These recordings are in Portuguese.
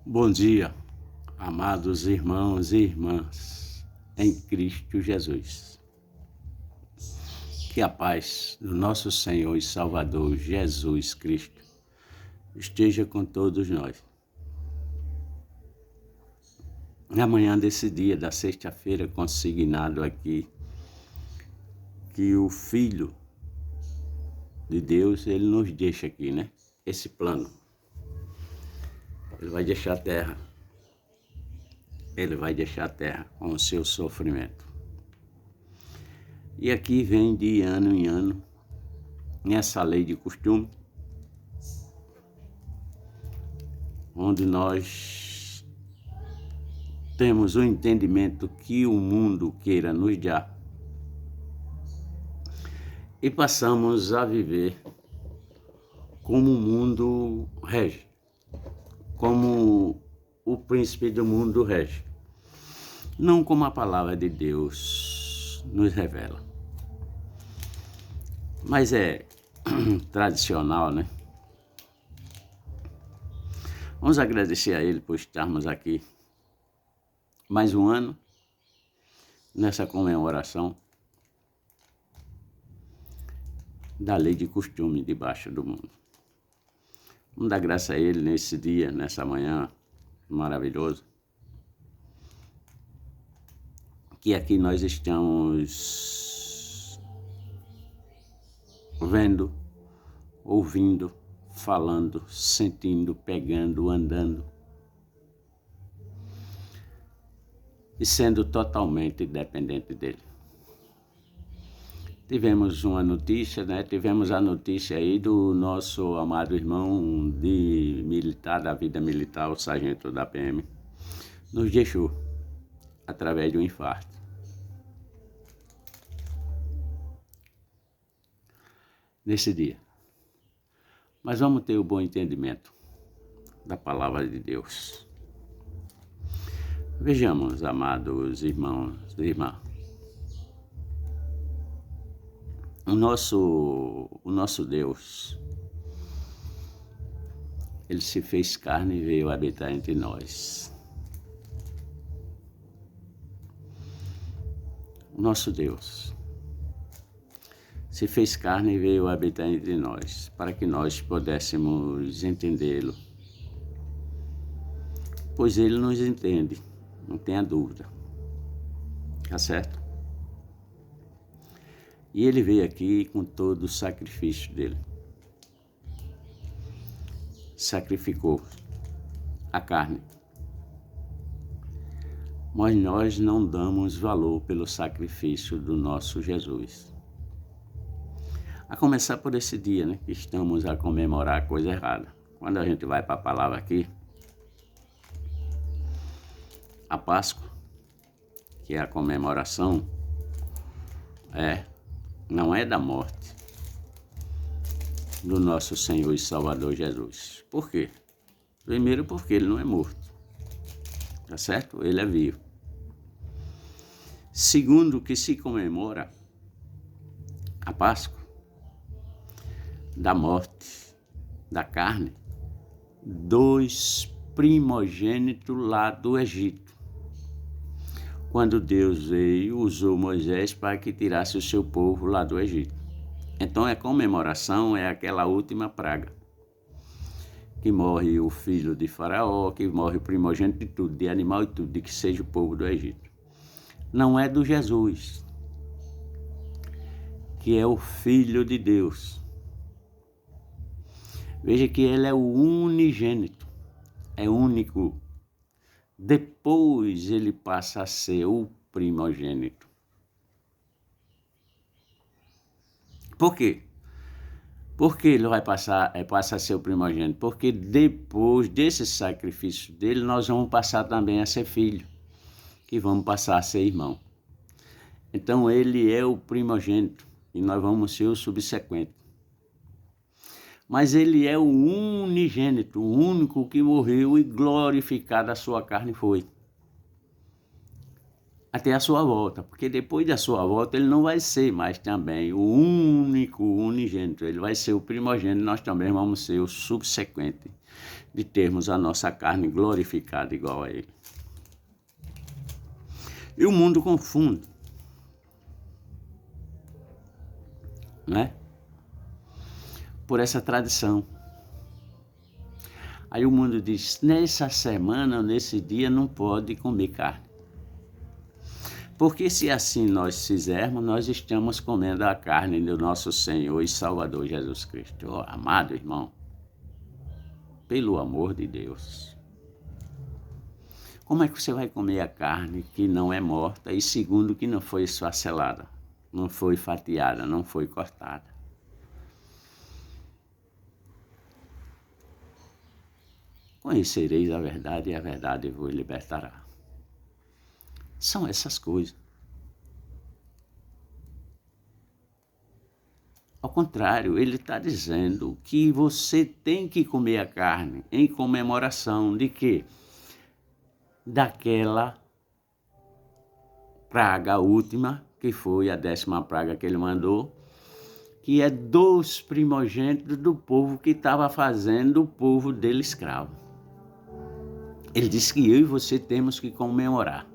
Bom dia, amados irmãos e irmãs em Cristo Jesus. Que a paz do nosso Senhor e Salvador Jesus Cristo esteja com todos nós. Na manhã desse dia, da sexta-feira, consignado aqui, que o Filho de Deus, ele nos deixa aqui, né? Esse plano. Ele vai deixar a terra. Ele vai deixar a terra com o seu sofrimento. E aqui vem de ano em ano, nessa lei de costume, onde nós temos o entendimento que o mundo queira nos dar e passamos a viver como o mundo rege, como o príncipe do mundo rege, não como a palavra de Deus nos revela. Mas é tradicional, né? Vamos agradecer a Ele por estarmos aqui mais um ano nessa comemoração da lei de costume debaixo do mundo. Vamos dar graça a Ele nesse dia, nessa manhã maravilhoso, que aqui nós estamos vendo, ouvindo, falando, sentindo, pegando, andando e sendo totalmente dependente dele. Tivemos uma notícia, né? Tivemos a notícia aí do nosso amado irmão de militar, da vida militar, o sargento da PM, nos deixou através de um infarto. Nesse dia. Mas vamos ter o bom entendimento da palavra de Deus. Vejamos, amados irmãos e irmãs, o nosso Deus, ele se fez carne e veio habitar entre nós. O nosso Deus se fez carne e veio habitar entre nós, para que nós pudéssemos entendê-lo. Pois ele nos entende, não tenha dúvida. Tá certo? E ele veio aqui com todo o sacrifício dele. Sacrificou a carne. Mas nós não damos valor pelo sacrifício do nosso Jesus. A começar por esse dia, né, que estamos a comemorar a coisa errada. Quando a gente vai para a palavra aqui, a Páscoa, que é a comemoração, não é da morte do nosso Senhor e Salvador Jesus. Por quê? Primeiro porque ele não é morto, tá certo? Ele é vivo. Segundo, que se comemora a Páscoa da morte da carne dos primogênitos lá do Egito. Quando Deus veio, usou Moisés para que tirasse o seu povo lá do Egito. Então a comemoração é aquela última praga, que morre o filho de Faraó, que morre o primogênito de tudo, de animal e tudo, de que seja o povo do Egito. Não é do Jesus, que é o Filho de Deus. Veja que ele é o unigênito, é único. Depois ele passa a ser o primogênito. Por quê? Porque ele passa a ser o primogênito? Porque depois desse sacrifício dele, nós vamos passar também a ser filho, que vamos passar a ser irmão. Então ele é o primogênito e nós vamos ser o subsequente. Mas ele é o unigênito, o único que morreu e glorificada a sua carne foi. até a sua volta, porque depois da sua volta ele não vai ser mais também o único unigênito, ele vai ser o primogênito, nós também vamos ser o subsequente de termos a nossa carne glorificada igual a ele. E o mundo confunde, né? Por essa tradição. Aí o mundo diz, nessa semana, nesse dia, não pode comer carne. Porque se assim nós fizermos, nós estamos comendo a carne do nosso Senhor e Salvador Jesus Cristo. Oh, amado irmão, pelo amor de Deus, como é que você vai comer a carne que não é morta e segundo que não foi esfacelada, não foi fatiada, não foi cortada? Conhecereis a verdade e a verdade vos libertará. São essas coisas. Ao contrário, ele está dizendo que você tem que comer a carne em comemoração de quê? Daquela praga última, que foi a 10ª praga que ele mandou, que é dos primogênitos do povo que estava fazendo o povo dele escravo. Ele disse que eu e você temos que comemorar.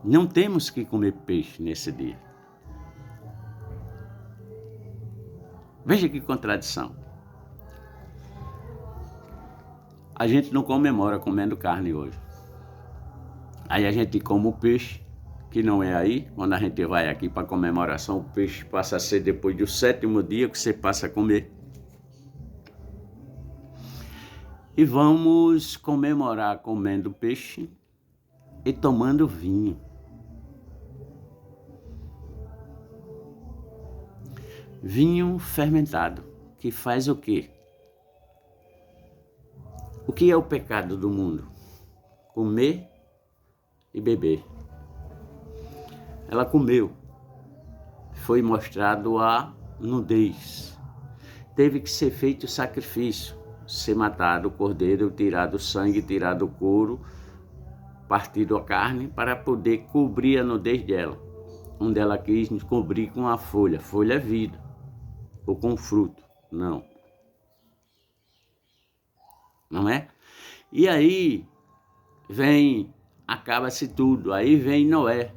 Não temos que comer peixe nesse dia. Veja que contradição. A gente não comemora comendo carne hoje. Aí a gente come o peixe, que não é aí. Quando a gente vai aqui para comemoração, o peixe passa a ser depois do 7º dia que você passa a comer. E vamos comemorar comendo peixe e tomando vinho. Vinho fermentado, que faz o quê? O que é o pecado do mundo? Comer e beber. Ela comeu, foi mostrado a nudez. Teve que ser feito sacrifício, ser matado o cordeiro, tirado o sangue, tirado o couro, partido a carne, para poder cobrir a nudez dela. Onde ela quis cobrir com a folha. Folha é vida. Ou com fruto. Não. Não é? E aí vem, acaba-se tudo. Aí vem Noé.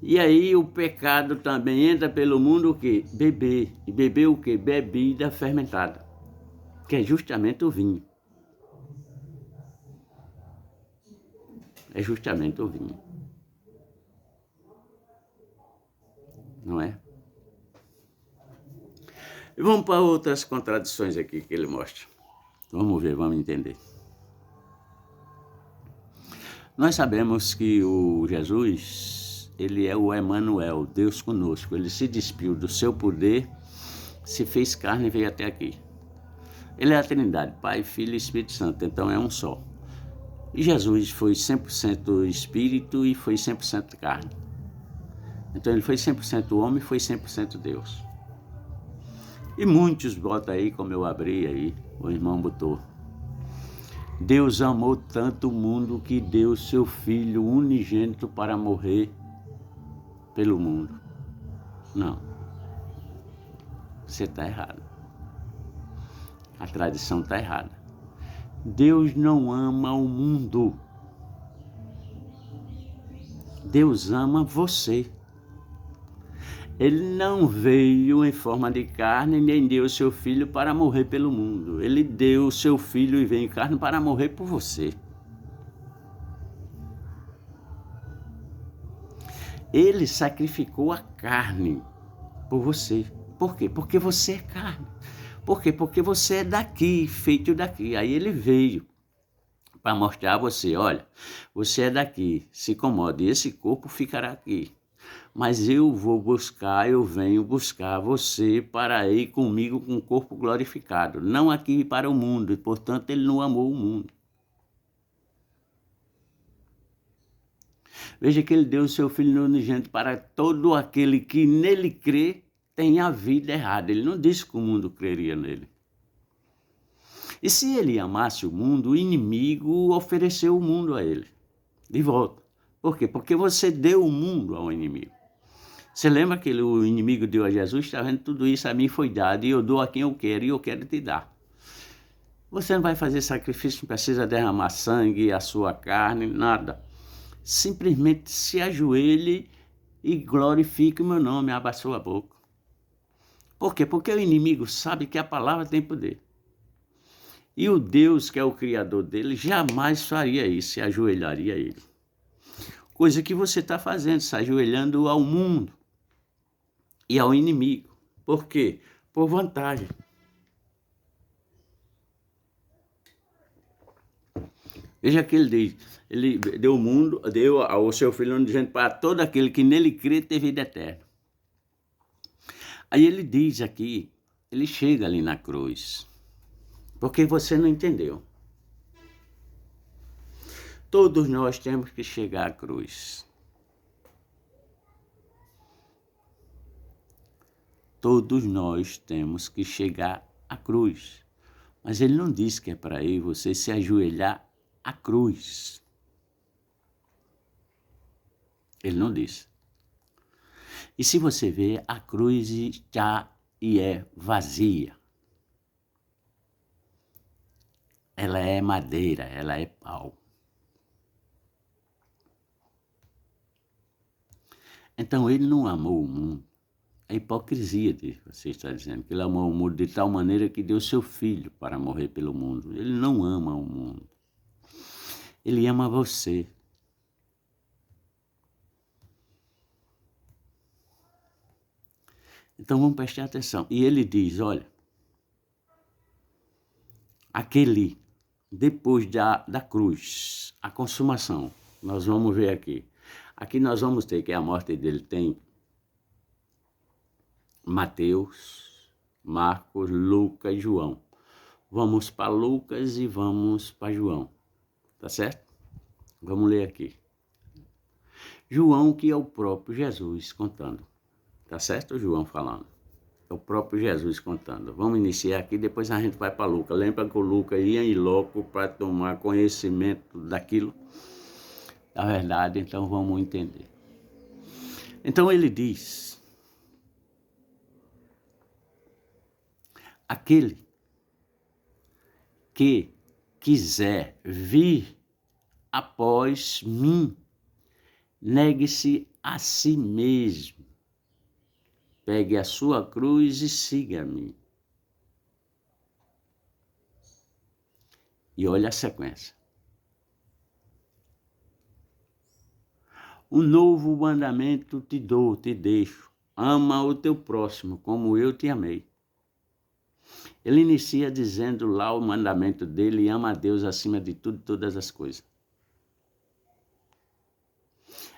E aí o pecado também entra pelo mundo o quê? Beber. E beber o quê? Bebida fermentada. Que é justamente o vinho. É justamente o vinho. Não é? E vamos para outras contradições aqui que ele mostra. Vamos ver, vamos entender. Nós sabemos que o Jesus, ele é o Emanuel, Deus conosco. Ele se despiu do seu poder, se fez carne e veio até aqui. Ele é a Trindade, Pai, Filho e Espírito Santo, então é um só. E Jesus foi 100% espírito e foi 100% carne. Então ele foi 100% homem e foi 100% Deus. E muitos botam aí, como eu abri aí, o irmão botou. Deus amou tanto o mundo que deu seu Filho unigênito para morrer pelo mundo. Não. Você está errado. A tradição está errada. Deus não ama o mundo. Deus ama você. Ele não veio em forma de carne, nem deu seu filho para morrer pelo mundo. Ele deu seu filho e veio em carne para morrer por você. Ele sacrificou a carne por você. Por quê? Porque você é carne. Por quê? Porque você é daqui, feito daqui. Aí ele veio para mostrar a você, olha, você é daqui, se incomode, esse corpo ficará aqui. Mas eu venho buscar você para ir comigo com o corpo glorificado, não aqui para o mundo, e portanto ele não amou o mundo. Veja que ele deu o seu Filho unigênito para todo aquele que nele crê tem a vida errada. Ele não disse que o mundo creria nele. E se ele amasse o mundo, o inimigo ofereceu o mundo a ele, de volta. Por quê? Porque você deu o mundo ao inimigo. Você lembra que o inimigo deu a Jesus? Está vendo? Tudo isso a mim foi dado, e eu dou a quem eu quero, e eu quero te dar. Você não vai fazer sacrifício, não precisa derramar sangue, a sua carne, nada. Simplesmente se ajoelhe e glorifique o meu nome, abra a sua boca. Por quê? Porque o inimigo sabe que a palavra tem poder. E o Deus, que é o criador dele, jamais faria isso, se ajoelharia a ele. Coisa que você está fazendo, se ajoelhando ao mundo e ao inimigo. Por quê? Por vantagem. Veja que ele deu o mundo, deu ao seu filho, dizendo para todo aquele que nele crê ter vida eterna. Aí ele diz aqui, ele chega ali na cruz, porque você não entendeu. Todos nós temos que chegar à cruz. Todos nós temos que chegar à cruz. Mas ele não diz que é para ir você se ajoelhar à cruz. Ele não diz. E se você vê, a cruz está e é vazia. Ela é madeira, ela é pau. Então ele não amou o mundo. É hipocrisia de você estar dizendo que ele amou o mundo de tal maneira que deu seu filho para morrer pelo mundo. Ele não ama o mundo. Ele ama você. Então vamos prestar atenção. E ele diz, olha, aquele, depois da cruz, a consumação, nós vamos ver aqui. Aqui nós vamos ter que a morte dele tem Mateus, Marcos, Lucas e João. Vamos para Lucas e vamos para João, tá certo? Vamos ler aqui. João, que é o próprio Jesus contando, tá certo? João falando. É o próprio Jesus contando. Vamos iniciar aqui, depois a gente vai para Lucas. Lembra que o Lucas ia em loco para tomar conhecimento daquilo, da verdade, então vamos entender. Então ele diz, aquele que quiser vir após mim, negue-se a si mesmo, pegue a sua cruz e siga-me. E olha a sequência. Um novo mandamento te dou, te deixo. Ama o teu próximo como eu te amei. Ele inicia dizendo lá o mandamento dele, ama a Deus acima de tudo e todas as coisas.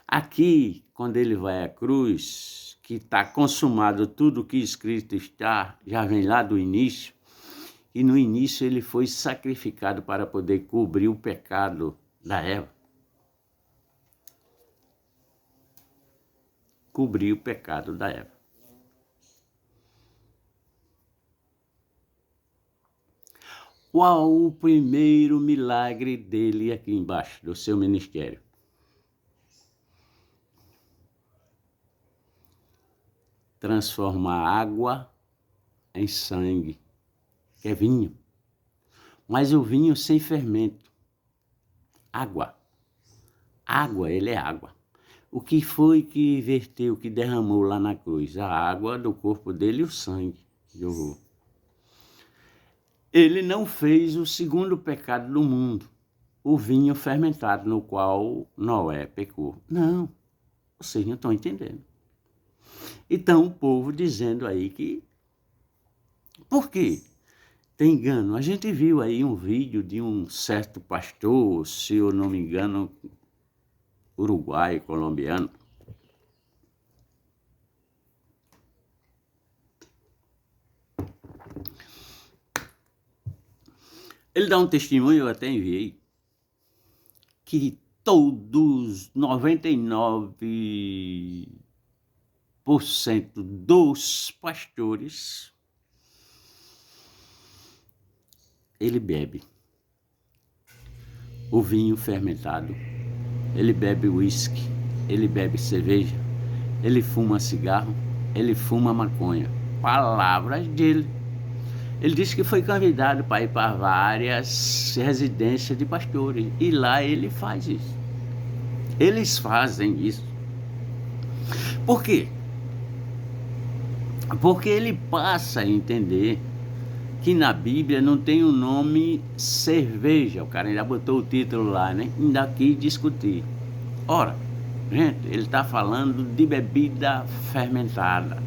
Aqui, quando ele vai à cruz, que está consumado tudo o que escrito está, já vem lá do início, e no início ele foi sacrificado para poder cobrir o pecado da Eva. Cobrir o pecado da Eva. Qual o primeiro milagre dele aqui embaixo, do seu ministério? Transformar água em sangue, que é vinho. Mas o vinho sem fermento. Água. Água, ele é água. O que foi que verteu, que derramou lá na cruz? A água do corpo dele e o sangue. Ele não fez o segundo pecado do mundo, o vinho fermentado, no qual Noé pecou. Não, vocês não estão entendendo. Então o povo dizendo aí que... Por quê? Tem engano. A gente viu aí um vídeo de um certo pastor, se eu não me engano, uruguaio, colombiano. Ele dá um testemunho, eu até enviei, que todos, 99% dos pastores, ele bebe o vinho fermentado ele bebe uísque, ele bebe cerveja, ele fuma cigarro, ele fuma maconha. Palavras dele. Ele disse que foi convidado para ir para várias residências de pastores, e lá ele faz isso. Eles fazem isso. Por quê? Porque ele passa a entender que na Bíblia não tem o nome cerveja. O cara ainda botou o título lá, né? Ainda quis discutir. Ora, gente, ele está falando de bebida fermentada.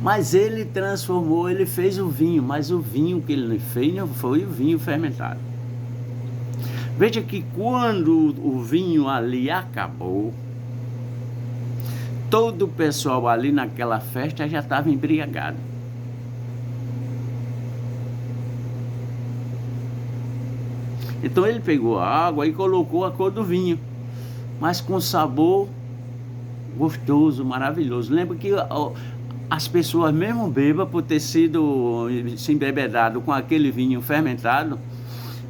Mas ele transformou, ele fez o vinho, mas o vinho que ele fez não foi o vinho fermentado. Veja que quando o vinho ali acabou, todo o pessoal ali naquela festa já estava embriagado. Então ele pegou a água e colocou a cor do vinho, mas com sabor gostoso, maravilhoso. Lembra que as pessoas mesmo bêbadas, por ter sido se embebedado com aquele vinho fermentado,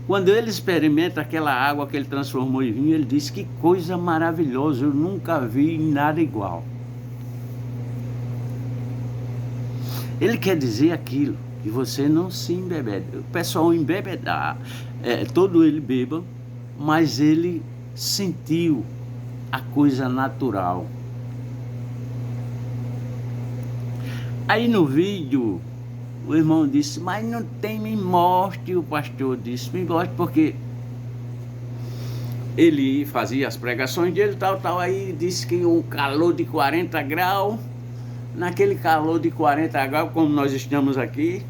quando ele experimenta aquela água que ele transformou em vinho, ele diz: que coisa maravilhosa, eu nunca vi nada igual. Ele quer dizer aquilo, que você não se embebeda. O pessoal embebedar, todo ele beba, mas ele sentiu a coisa natural. Aí no vídeo, o irmão disse: mas não tem, me mostre. O pastor disse: me mostre, porque ele fazia as pregações dele, tal, aí disse que um calor de 40 graus, naquele calor de 40 graus, como nós estamos aqui,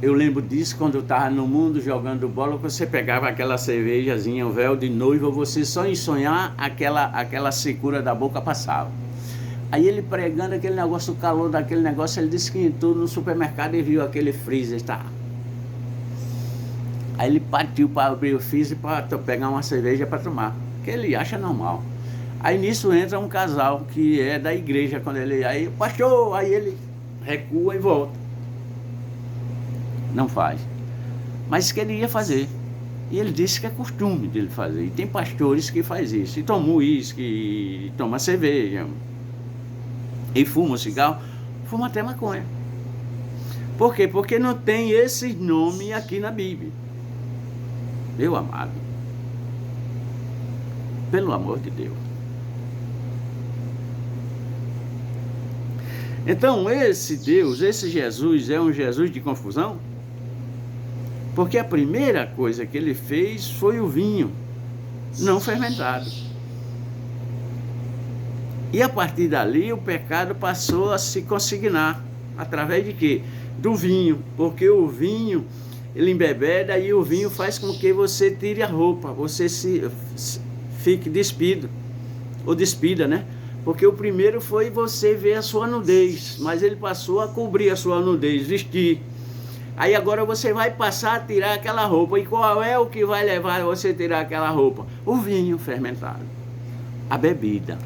eu lembro disso quando eu estava no mundo jogando bola, você pegava aquela cervejazinha, o véu de noiva, você só em sonhar, aquela secura da boca passava. Aí ele pregando aquele negócio, o calor daquele negócio, ele disse que entrou no supermercado e viu aquele freezer, tá? Aí ele partiu para abrir o freezer para pegar uma cerveja para tomar, que ele acha normal. Aí nisso entra um casal que é da igreja, quando ele, aí, pastor, aí ele recua e volta. Não faz. Mas que ele ia fazer. E ele disse que é costume dele fazer. E tem pastores que faz isso. E toma uísque, e toma cerveja, e fuma cigarro, fuma até maconha. Por quê? Porque não tem esse nome aqui na Bíblia. Meu amado, pelo amor de Deus. Então esse Deus, esse Jesus é um Jesus de confusão? Porque a primeira coisa que ele fez foi o vinho não fermentado. E a partir dali o pecado passou a se consignar. Através de quê? Do vinho. Porque o vinho, ele embebeda e o vinho faz com que você tire a roupa, você fique despido, ou despida, né? Porque o primeiro foi você ver a sua nudez, mas ele passou a cobrir a sua nudez, vestir. Aí agora você vai passar a tirar aquela roupa. E qual é o que vai levar você a tirar aquela roupa? O vinho fermentado, a bebida.